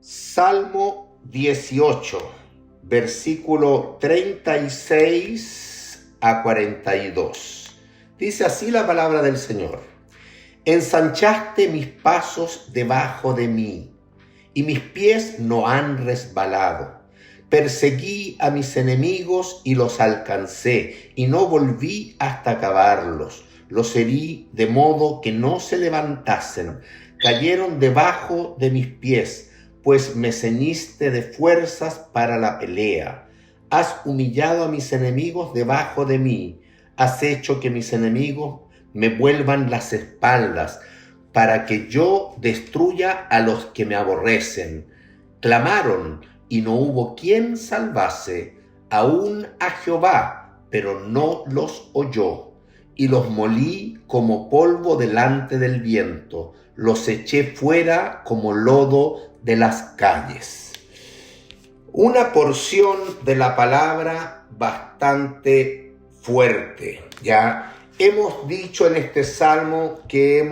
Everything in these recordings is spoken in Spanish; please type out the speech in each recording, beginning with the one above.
Salmo 18, versículo 36 a 42. Dice así la palabra del Señor: Ensanchaste mis pasos debajo de mí, y mis pies no han resbalado. Perseguí a mis enemigos y los alcancé, y no volví hasta acabarlos. Los herí de modo que no se levantasen. Cayeron debajo de mis pies, pues me ceñiste de fuerzas para la pelea. Has humillado a mis enemigos debajo de mí. Has hecho que mis enemigos me vuelvan las espaldas, para que yo destruya a los que me aborrecen. Clamaron, y no hubo quien salvase, aún a Jehová, pero no los oyó. Y los molí como polvo delante del viento, los eché fuera como lodo de las calles. Una porción de la palabra bastante fuerte. Ya hemos dicho en este salmo que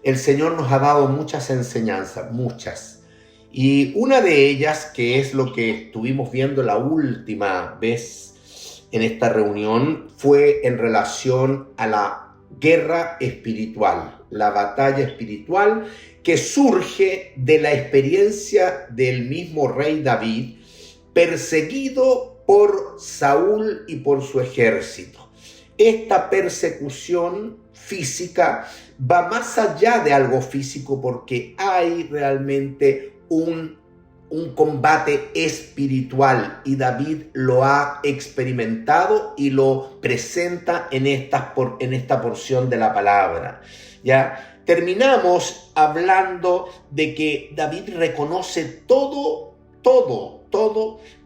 el Señor nos ha dado muchas enseñanzas, muchas. Y una de ellas, que es lo que estuvimos viendo la última vez en esta reunión, fue en relación a la guerra espiritual, la batalla espiritual que surge de la experiencia del mismo rey David, perseguido por Saúl y por su ejército. Esta persecución física va más allá de algo físico, porque hay realmente un combate espiritual, y David lo ha experimentado y lo presenta en esta porción de la palabra. Ya terminamos hablando de que David reconoce todo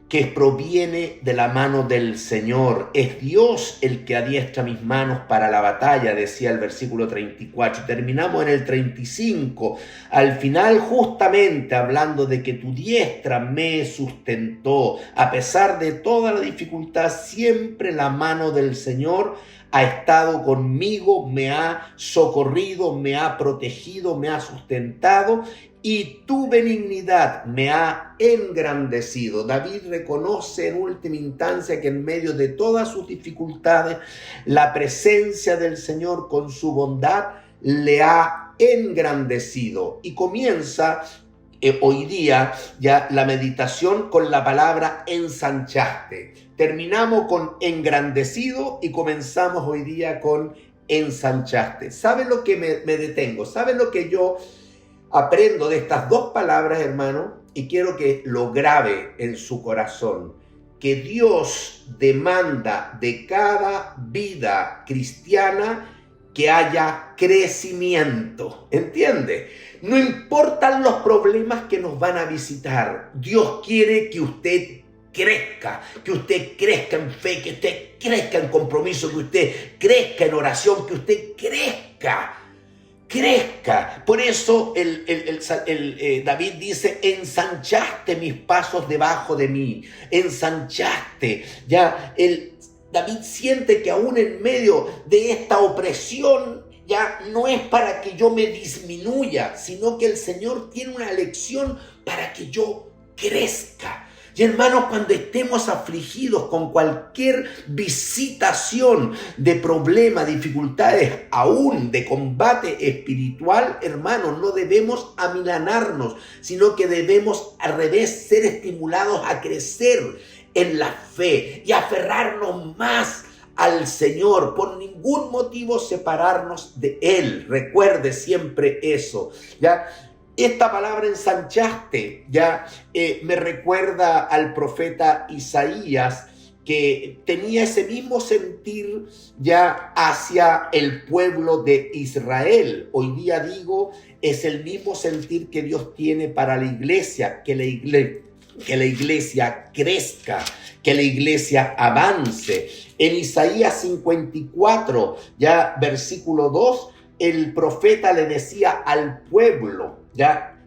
que proviene de la mano del Señor. Es Dios el que adiestra mis manos para la batalla, decía el versículo 34. Terminamos en el 35, al final justamente hablando de que tu diestra me sustentó. A pesar de toda la dificultad, siempre la mano del Señor ha estado conmigo, me ha socorrido, me ha protegido, me ha sustentado, y tu benignidad me ha engrandecido. David reconoce en última instancia que en medio de todas sus dificultades, la presencia del Señor con su bondad le ha engrandecido. Y comienza hoy día ya la meditación con la palabra ensanchaste. Terminamos con engrandecido y comenzamos hoy día con ensanchaste. ¿Saben lo que me detengo? ¿Saben lo que yo aprendo de estas dos palabras, hermano? Y quiero que lo grabe en su corazón: que Dios demanda de cada vida cristiana que haya crecimiento. ¿Entiende? No importan los problemas que nos van a visitar, Dios quiere que usted crezca en fe, que usted crezca en compromiso, que usted crezca en oración, que usted crezca. Por eso David dice: ensanchaste mis pasos debajo de mí. Ensanchaste. David siente que aún en medio de esta opresión, ya no es para que yo me disminuya, sino que el Señor tiene una lección para que yo crezca. Y hermanos, cuando estemos afligidos con cualquier visitación de problemas, dificultades, aún de combate espiritual, hermanos, no debemos amilanarnos, sino que debemos al revés ser estimulados a crecer en la fe y aferrarnos más al Señor, por ningún motivo separarnos de Él. Recuerde siempre eso, ¿ya? Esta palabra ensanchaste me recuerda al profeta Isaías, que tenía ese mismo sentir ya hacia el pueblo de Israel. Hoy día digo, es el mismo sentir que Dios tiene para la iglesia, que la iglesia crezca, que la iglesia avance. En Isaías 54, versículo 2, el profeta le decía al pueblo,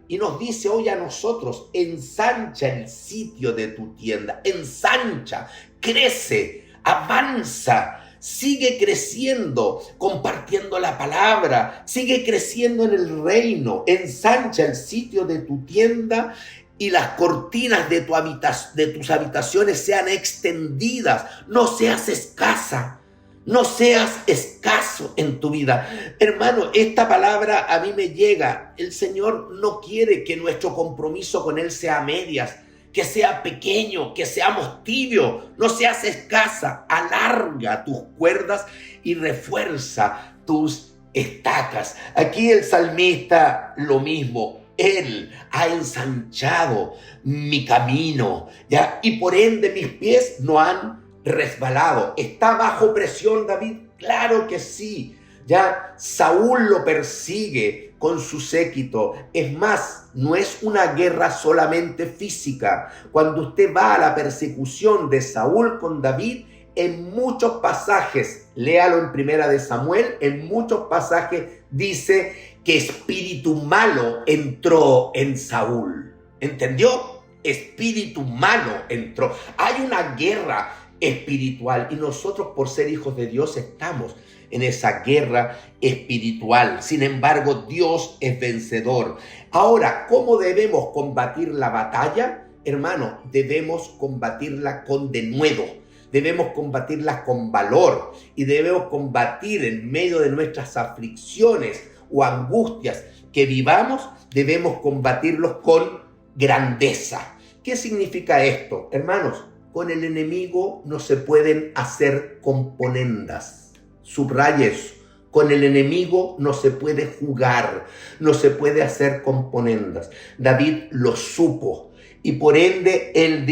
y nos dice hoy a nosotros: ensancha el sitio de tu tienda, ensancha, crece, avanza, sigue creciendo, compartiendo la palabra, sigue creciendo en el reino, ensancha el sitio de tu tienda, y las cortinas de tus habitaciones sean extendidas. No seas escasa. No seas escaso en tu vida. Hermano, esta palabra a mí me llega. El Señor no quiere que nuestro compromiso con Él sea a medias, que sea pequeño, que seamos tibios. No seas escasa. Alarga tus cuerdas y refuerza tus estacas. Aquí el salmista lo mismo. Él ha ensanchado mi camino, ¿ya? Y por ende mis pies no han resbalado. ¿Está bajo presión David? Claro que sí. Ya Saúl lo persigue con su séquito. Es más, no es una guerra solamente física. Cuando usted va a la persecución de Saúl con David, en muchos pasajes, léalo en Primera de Samuel, en muchos pasajes dice que espíritu malo entró en Saúl. ¿Entendió? Espíritu malo entró. Hay una guerra espiritual y nosotros, por ser hijos de Dios, estamos en esa guerra espiritual. Sin embargo, Dios es vencedor. Ahora, ¿cómo debemos combatir la batalla? Hermano, debemos combatirla con denuedo. Debemos combatirla con valor y debemos combatir en medio de nuestras aflicciones o angustias que vivamos, debemos combatirlos con grandeza. ¿Qué significa esto? Hermanos, con el enemigo no se pueden hacer componendas. Subraye eso. Con el enemigo no se puede jugar, no se puede hacer componendas. David lo supo. Y por ende, él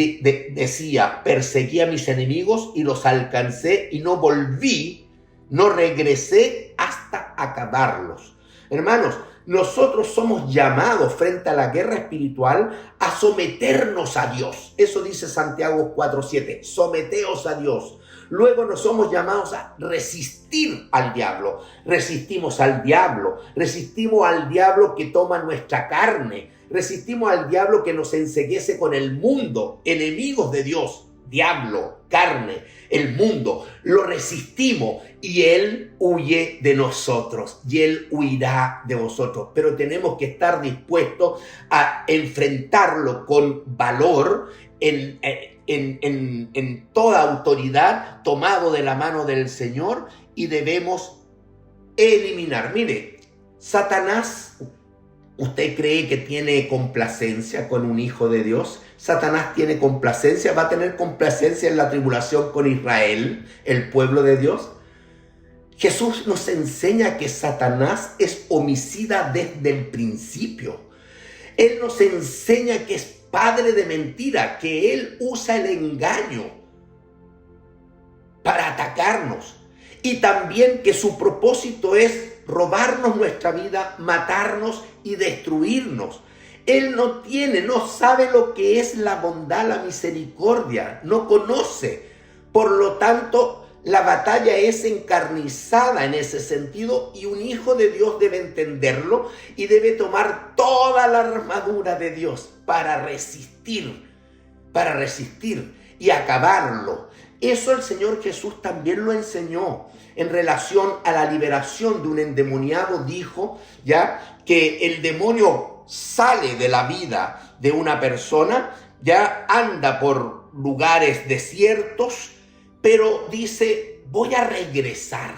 decía, perseguí a mis enemigos y los alcancé y no volví, no regresé hasta acabarlos. Hermanos, nosotros somos llamados frente a la guerra espiritual a someternos a Dios. Eso dice Santiago 4:7, someteos a Dios. Luego nos somos llamados a resistir al diablo. Resistimos al diablo que toma nuestra carne. Resistimos al diablo que nos enceguece con el mundo, enemigos de Dios, diablo, carne, el mundo. Lo resistimos y él huye de nosotros y él huirá de vosotros. Pero tenemos que estar dispuestos a enfrentarlo con valor, en toda autoridad, tomado de la mano del Señor, y debemos eliminar. Mire, Satanás, ¿usted cree que tiene complacencia con un hijo de Dios? Satanás tiene complacencia, va a tener complacencia en la tribulación con Israel, el pueblo de Dios. Jesús nos enseña que Satanás es homicida desde el principio. Él nos enseña que es padre de mentira, que él usa el engaño para atacarnos. Y también que su propósito es robarnos nuestra vida, matarnos y destruirnos. Él no sabe lo que es la bondad, la misericordia, no conoce. Por lo tanto, la batalla es encarnizada en ese sentido y un hijo de Dios debe entenderlo y debe tomar toda la armadura de Dios para resistir y acabarlo. Eso el Señor Jesús también lo enseñó en relación a la liberación de un endemoniado. Dijo ya que el demonio sale de la vida de una persona, ya anda por lugares desiertos, pero dice, voy a regresar.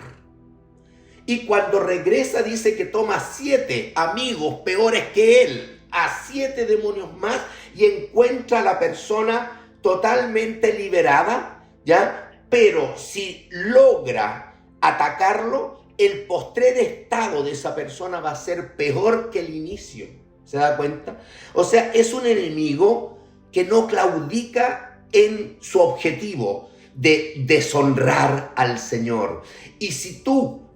Y cuando regresa dice que toma 7 amigos peores que él, a 7 demonios más, y encuentra a la persona totalmente liberada, ¿ya? Pero si logra atacarlo, el postrer estado de esa persona va a ser peor que el inicio. ¿Se da cuenta? O sea, es un enemigo que no claudica en su objetivo de deshonrar al Señor. Y si tú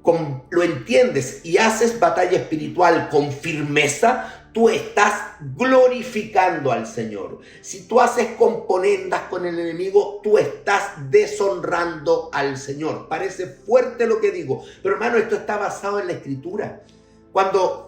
lo entiendes y haces batalla espiritual con firmeza, tú estás glorificando al Señor. Si tú haces componendas con el enemigo, tú estás deshonrando al Señor. Parece fuerte lo que digo, pero hermano, esto está basado en la Escritura. Cuando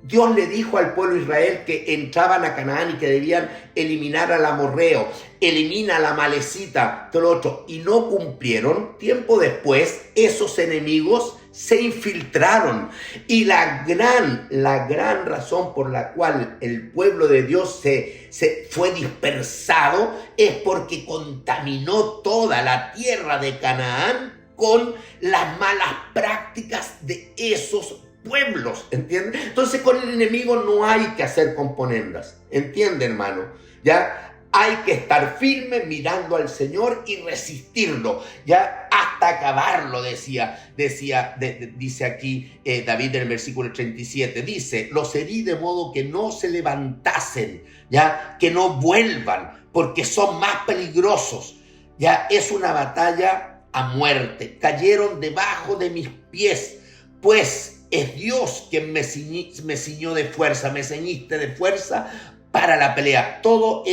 Dios le dijo al pueblo de Israel que entraban a Canaán y que debían eliminar al amorreo, elimina a la amalecita, todo lo otro, y no cumplieron, tiempo después, esos enemigos se infiltraron. Y la gran razón por la cual el pueblo de Dios se fue dispersado es porque contaminó toda la tierra de Canaán con las malas prácticas de esos pueblos, ¿entienden? Entonces con el enemigo no hay que hacer componendas, ¿entiende, hermano? Ya hay que estar firme mirando al Señor y resistirlo, ya hasta acabarlo, dice aquí David en el versículo 37, dice, los herí de modo que no se levantasen, ya, que no vuelvan, porque son más peligrosos, ya, es una batalla a muerte, cayeron debajo de mis pies, pues es Dios quien me ciñó de fuerza, me ceñiste de fuerza para la pelea. Todo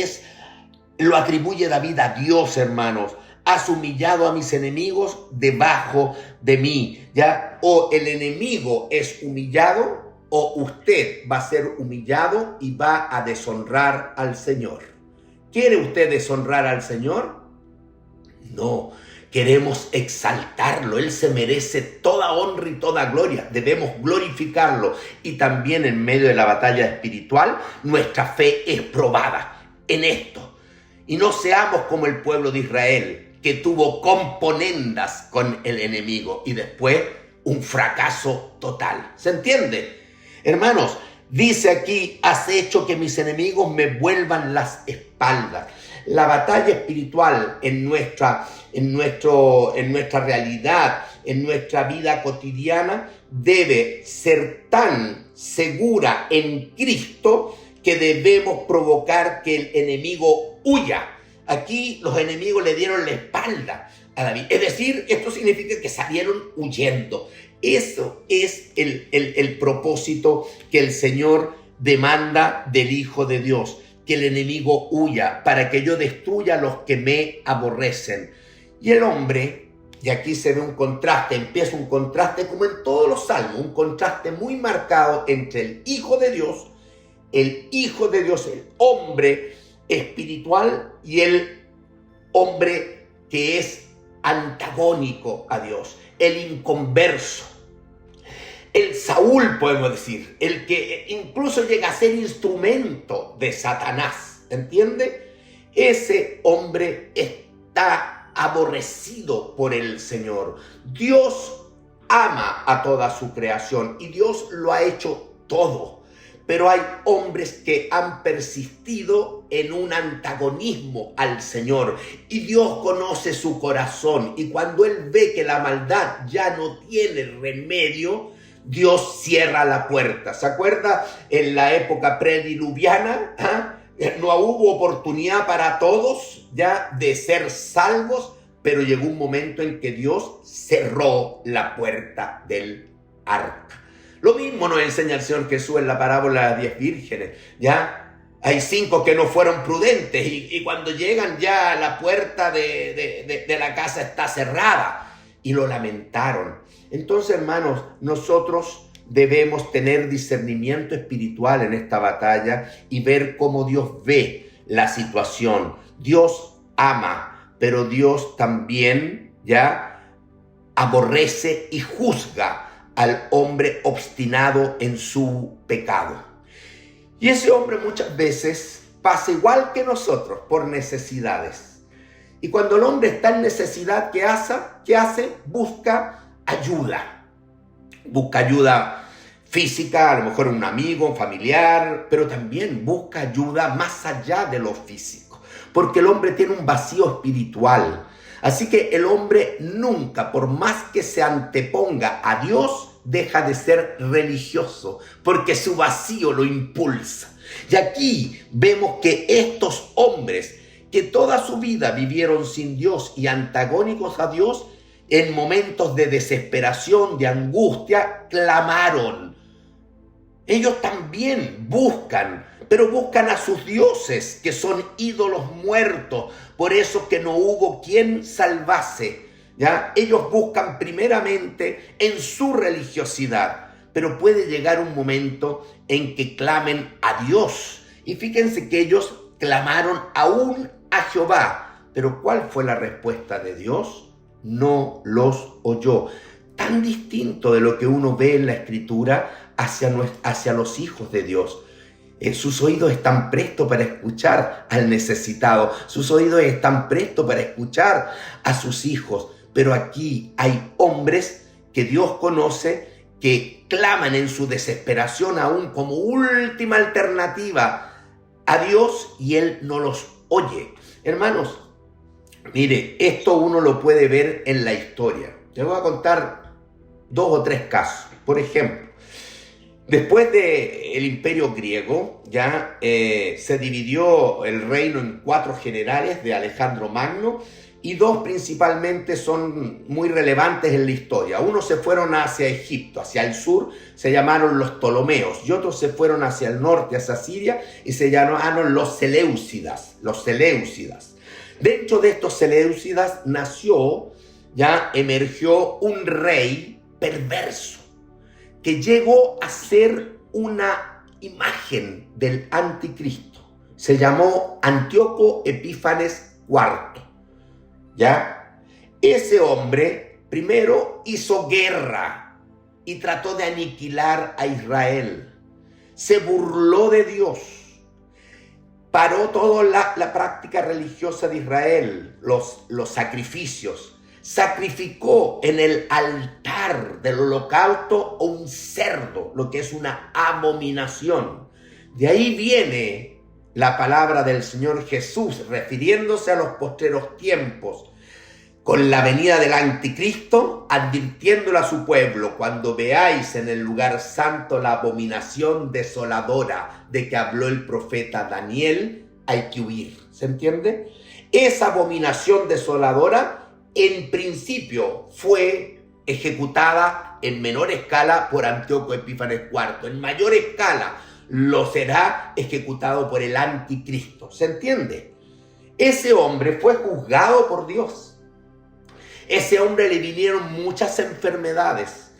lo atribuye David a Dios, hermanos. Has humillado a mis enemigos debajo de mí, ¿ya? O el enemigo es humillado o usted va a ser humillado y va a deshonrar al Señor. ¿Quiere usted deshonrar al Señor? No. Queremos exaltarlo, Él se merece toda honra y toda gloria, debemos glorificarlo y también en medio de la batalla espiritual nuestra fe es probada en esto. Y no seamos como el pueblo de Israel que tuvo componendas con el enemigo y después un fracaso total. ¿Se entiende? Hermanos, dice aquí, has hecho que mis enemigos me vuelvan las espaldas. La batalla espiritual en nuestra realidad, en nuestra vida cotidiana, debe ser tan segura en Cristo que debemos provocar que el enemigo huya. Aquí los enemigos le dieron la espalda a David. Es decir, esto significa que salieron huyendo. Eso es el propósito que el Señor demanda del Hijo de Dios. Que el enemigo huya, para que yo destruya a los que me aborrecen. Y el hombre, y aquí se ve un contraste, empieza un contraste como en todos los salmos, un contraste muy marcado entre el Hijo de Dios, el hombre espiritual y el hombre que es antagónico a Dios, el inconverso. El Saúl, podemos decir, el que incluso llega a ser instrumento de Satanás, ¿entiende? Ese hombre está aborrecido por el Señor. Dios ama a toda su creación y Dios lo ha hecho todo. Pero hay hombres que han persistido en un antagonismo al Señor y Dios conoce su corazón y cuando Él ve que la maldad ya no tiene remedio, Dios cierra la puerta. ¿Se acuerda? En la época prediluviana, no hubo oportunidad para todos ya de ser salvos, pero llegó un momento en que Dios cerró la puerta del arca. Lo mismo nos enseña el Señor Jesús en la parábola de las 10 vírgenes, ¿ya? Hay 5 que no fueron prudentes y cuando llegan ya la puerta de la casa está cerrada y lo lamentaron. Entonces, hermanos, nosotros debemos tener discernimiento espiritual en esta batalla y ver cómo Dios ve la situación. Dios ama, pero Dios también ya aborrece y juzga al hombre obstinado en su pecado. Y ese hombre muchas veces pasa igual que nosotros por necesidades. Y cuando el hombre está en necesidad, ¿qué hace? Busca ayuda. Busca ayuda física, a lo mejor un amigo, un familiar, pero también busca ayuda más allá de lo físico, porque el hombre tiene un vacío espiritual. Así que el hombre nunca, por más que se anteponga a Dios, deja de ser religioso, porque su vacío lo impulsa. Y aquí vemos que estos hombres que toda su vida vivieron sin Dios y antagónicos a Dios, en momentos de desesperación, de angustia, clamaron. Ellos también buscan, pero buscan a sus dioses, que son ídolos muertos, por eso que no hubo quien salvase, ¿ya? Ellos buscan primeramente en su religiosidad, pero puede llegar un momento en que clamen a Dios. Y fíjense que ellos clamaron aún a Jehová, pero ¿cuál fue la respuesta de Dios? No los oyó. tan distinto de lo que uno ve en la Escritura hacia los hijos de Dios. Sus oídos están prestos para escuchar al necesitado. Sus oídos están prestos para escuchar a sus hijos. Pero aquí hay hombres que Dios conoce, que claman en su desesperación aún como última alternativa a Dios, y Él no los oye. Hermanos, mire, esto uno lo puede ver en la historia. Les voy a contar 2 o 3 casos. Por ejemplo, después del Imperio griego, ya se dividió el reino en 4 generales de Alejandro Magno, y 2 principalmente son muy relevantes en la historia. Unos se fueron hacia Egipto, hacia el sur, se llamaron los Ptolomeos, y otros se fueron hacia el norte, hacia Siria, y se llamaron los Seleucidas. Dentro de estos Seleucidas emergió un rey perverso, que llegó a ser una imagen del anticristo. Se llamó Antíoco Epífanes IV. ¿Ya? Ese hombre primero hizo guerra y trató de aniquilar a Israel. Se burló de Dios. Paró toda la práctica religiosa de Israel, los sacrificios. Sacrificó en el altar del holocausto un cerdo, lo que es una abominación. De ahí viene la palabra del Señor Jesús, refiriéndose a los postreros tiempos, con la venida del anticristo, advirtiéndole a su pueblo: cuando veáis en el lugar santo la abominación desoladora de que habló el profeta Daniel, hay que huir. ¿Se entiende? Esa abominación desoladora, en principio, fue ejecutada en menor escala por Antíoco Epífanes IV. En mayor escala lo será ejecutado por el anticristo. ¿Se entiende? Ese hombre fue juzgado por Dios. Ese hombre le vinieron muchas enfermedades,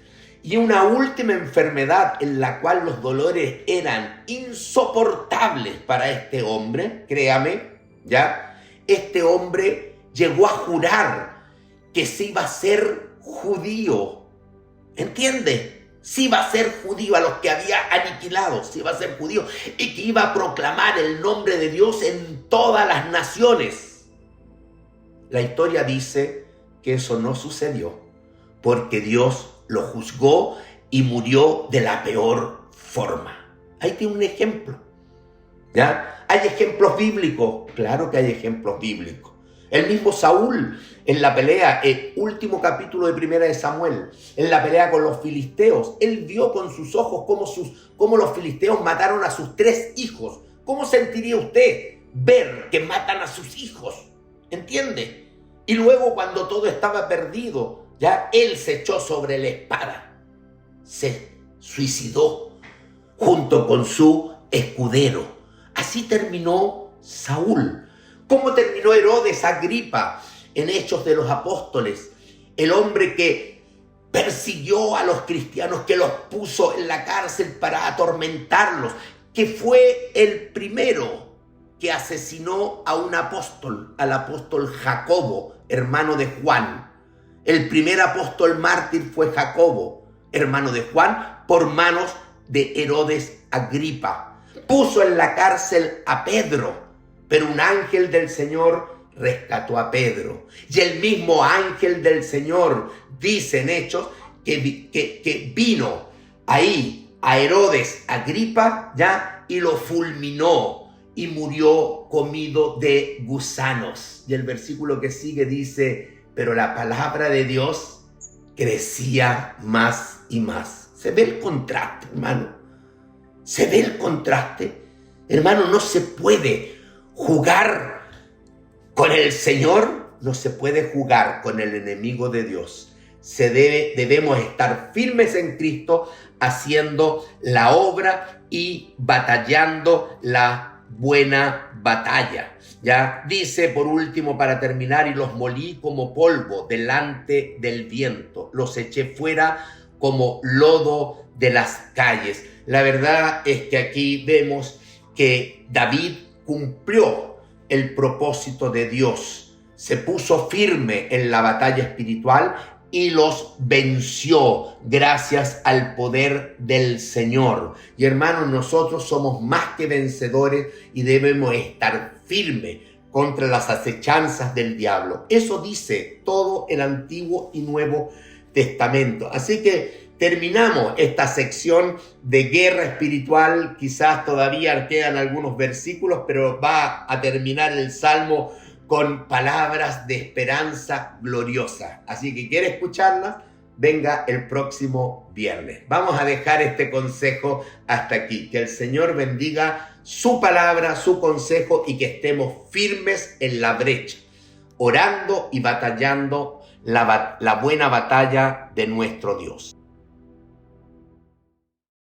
y una última enfermedad en la cual los dolores eran insoportables para este hombre, créame, ¿ya? Este hombre llegó a jurar que se iba a ser judío. ¿Entiende? Sí iba a ser judío, a los que había aniquilado, sí iba a ser judío, y que iba a proclamar el nombre de Dios en todas las naciones. La historia dice que eso no sucedió, porque Dios lo juzgó y murió de la peor forma. Ahí tiene un ejemplo, ¿ya? ¿Hay ejemplos bíblicos? Claro que hay ejemplos bíblicos. El mismo Saúl, en la pelea, el último capítulo de Primera de Samuel, en la pelea con los filisteos, él vio con sus ojos cómo los filisteos mataron a sus 3 hijos. ¿Cómo sentiría usted ver que matan a sus hijos? ¿Entiende? Y luego, cuando todo estaba perdido, ya él se echó sobre la espada. Se suicidó junto con su escudero. Así terminó Saúl. ¿Cómo terminó Herodes Agripa en Hechos de los Apóstoles? El hombre que persiguió a los cristianos, que los puso en la cárcel para atormentarlos, que fue el primero que asesinó a un apóstol, al apóstol Jacobo, hermano de Juan. El primer apóstol mártir fue Jacobo, hermano de Juan, por manos de Herodes Agripa. Puso en la cárcel a Pedro, pero un ángel del Señor rescató a Pedro. Y el mismo ángel del Señor dice en Hechos que vino ahí a Herodes Agripa, ¿ya? Y lo fulminó y murió comido de gusanos. Y el versículo que sigue dice: pero la palabra de Dios crecía más y más. Se ve el contraste, hermano. Se ve el contraste. Hermano, no se puede jugar con el Señor, no se puede jugar con el enemigo de Dios. Debemos estar firmes en Cristo, haciendo la obra y batallando la buena batalla. Ya dice, por último, para terminar: y los molí como polvo delante del viento, los eché fuera como lodo de las calles. La verdad es que aquí vemos que David cumplió el propósito de Dios, se puso firme en la batalla espiritual y los venció gracias al poder del Señor. Y hermanos, nosotros somos más que vencedores y debemos estar firmes contra las acechanzas del diablo. Eso dice todo el Antiguo y Nuevo Testamento. Así que terminamos esta sección de guerra espiritual. Quizás todavía quedan algunos versículos, pero va a terminar el Salmo con palabras de esperanza gloriosa. Así que quiere escucharlas, venga el próximo viernes. Vamos a dejar este consejo hasta aquí. Que el Señor bendiga su palabra, su consejo y que estemos firmes en la brecha, orando y batallando la buena batalla de nuestro Dios.